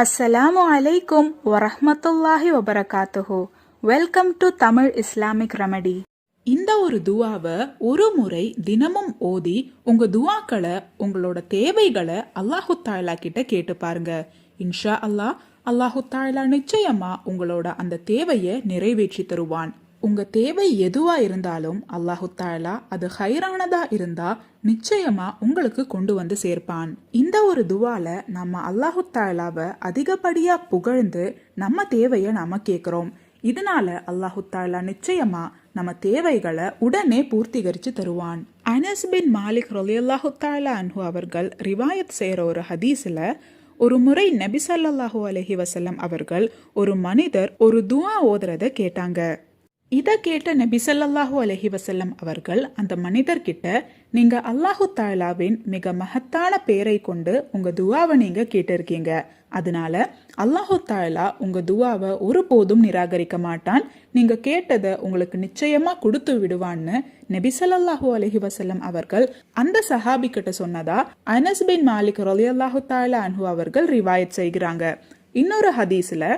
அஸ்ஸலாமு அலைக்கும் வரஹ்மத்துல்லாஹி வபரகாத்துஹு. Welcome to Tamil Islamic remedy. இந்த ஒரு துவாவை ஒரு முறை தினமும் ஓதி உங்க துவாக்களை, உங்களோட தேவைகளை அல்லாஹு தாலா கிட்ட கேட்டு பாருங்க. இன்ஷா அல்லாஹ், அல்லாஹு தாலா நிச்சயமா உங்களோட அந்த தேவையை நிறைவேற்றி தருவான். உங்க தேவை எதுவா இருந்தாலும் அல்லாஹு தாலா அது ஹைரானதா இருந்தா நிச்சயமா உங்களுக்கு கொண்டு வந்து சேர்ப்பான். இந்த ஒரு துவால நம்ம அல்லாஹு தாலாவை அதிகப்படியா புகழ்ந்து நம்ம தேவையை நாம கேட்கிறோம். இதனால அல்லாஹு தாலா நிச்சயமா நம்ம தேவைகளை உடனே பூர்த்திகரிச்சு தருவான். அனஸ் பின் மாலிக் ரலியல்லாஹு தஆலா அன்ஹு அவர்கள் ரிவாயத் செய்யற ஒரு ஹதீஸ்ல, ஒரு முறை நபி ஸல்லல்லாஹு அலைஹி வஸல்லம் அவர்கள் ஒரு மனிதர் ஒரு துஆ ஓதுறத கேட்டாங்க. இதை கேட்ட நபி ஸல்லல்லாஹு அலைஹி வஸல்லம் அவர்கள் அந்த மனிதர்கிட்ட, நீங்க அல்லாஹு தாலாவின் மிக மகத்தான பெயரை கொண்டு உங்க துவாவை நீங்க கேட்டிருக்கீங்க, அதனால அல்லாஹு தாலா உங்க துவாவை ஒருபோதும் நிராகரிக்க மாட்டான், நீங்க கேட்டதை உங்களுக்கு நிச்சயமா கொடுத்து விடுவான்னு நபி ஸல்லல்லாஹு அலைஹி வஸல்லம் அவர்கள் அந்த சஹாபி கிட்ட சொன்னதா அனஸ் பின் மாலிக் ரலியல்லாஹு தஆலா அன்ஹு அவர்கள் ரிவாயத் செய்கிறாங்க. இன்னொரு ஹதீஸ்ல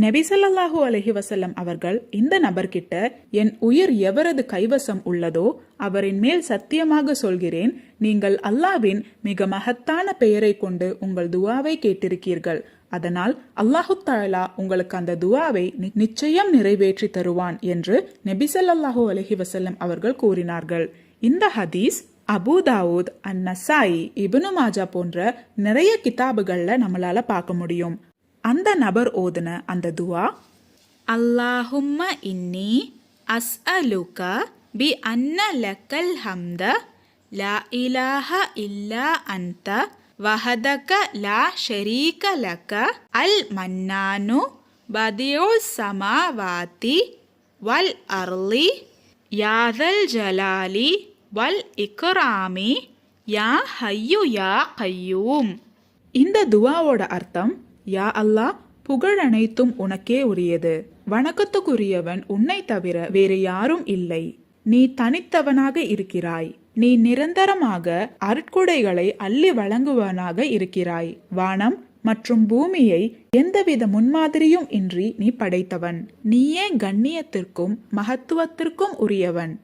நபி ஸல்லல்லாஹு அலைஹி வஸல்லம் அவர்கள் இந்த நபர்கிட்ட, என் உயிர் எவரது கைவசம் உள்ளதோ அவரின் மேல் சத்தியமாக சொல்கிறேன், நீங்கள் அல்லாஹ்வின் மிக மகத்தான பெயரை கொண்டு உங்கள் துவாவை கேட்டிருக்கீர்கள், அதனால் அல்லாஹு தஆலா உங்களுக்கு அந்த துவாவை நிச்சயம் நிறைவேற்றி தருவான் என்று நபி ஸல்லல்லாஹு அலைஹி வஸல்லம் அவர்கள் கூறினார்கள். இந்த ஹதீஸ் அபு தாவூத், அன்-நசாயி, இப்னு மாஜா போன்ற நிறைய கிதாபுகள்ல நம்மளால பார்க்க முடியும். அந்த நபர் ஓதுன அந்த துவா, அல்லாஹும்ம இன்னி அஸ்அலுக பி அன்ன லக்கல் ஹம்த லா இலாஹ இல்லா அன்த வஹதக லா ஷரீக லக அல் மன்னானு பதியுல் ஸமாவாதி வல் அர்லி யாதல் ஜலாலி வல் இக்ராமி யா ஹய்யு யா கய்யூம். இந்த துவாவோட அர்த்தம், யா அல்லாஹ், புகழ் அனைத்தும் உனக்கே உரியது, வணக்கத்துக்குரியவன் உன்னை தவிர வேறு யாரும் இல்லை, நீ தனித்தவனாக இருக்கிறாய், நீ நிரந்தரமாக அருட்கொடைகளை அள்ளி வழங்குவனாக இருக்கிறாய், வானம் மற்றும் பூமியை எந்தவித முன்மாதிரியும் இன்றி நீ படைத்தவன், நீயே கண்ணியத்திற்கும் மகத்துவத்திற்கும் உரியவன்.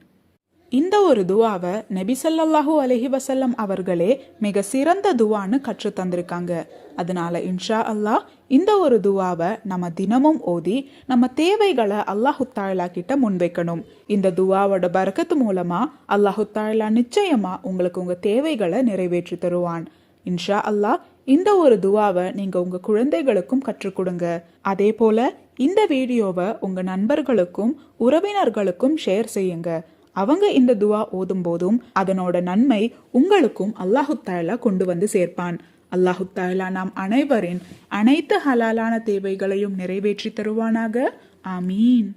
இந்த ஒரு துவாவை நபி ஸல்லல்லாஹு அலைஹி வஸல்லம் அவர்களே மிக சிறந்த துவான்னு கற்று தந்திருக்காங்க. அதனால இன்ஷா அல்லாஹ் இந்த ஒரு துவாவை நம்ம தினமும் ஓதி நம்ம தேவைகளை அல்லாஹு தாலா கிட்ட முன்வைக்கணும். இந்த துவாவோட பரக்கத்து மூலமா அல்லாஹு தாலா நிச்சயமா உங்களுக்கு உங்க தேவைகளை நிறைவேற்றி தருவான். இன்ஷா அல்லாஹ் இந்த ஒரு துவாவை நீங்க உங்க குழந்தைகளுக்கும் கற்றுக் கொடுங்க. அதே போல இந்த வீடியோவை உங்க நண்பர்களுக்கும் உறவினர்களுக்கும் ஷேர் செய்யுங்க. அவங்க இந்த துவா ஓதும் போதும் அதனோட நன்மை உங்களுக்கும் அல்லாஹு தாலா கொண்டு வந்து சேர்ப்பான். அல்லாஹு தாலா நாம் அனைவரின் அனைத்து ஹலாலான தேவைகளையும் நிறைவேற்றி தருவானாக. ஆமீன்.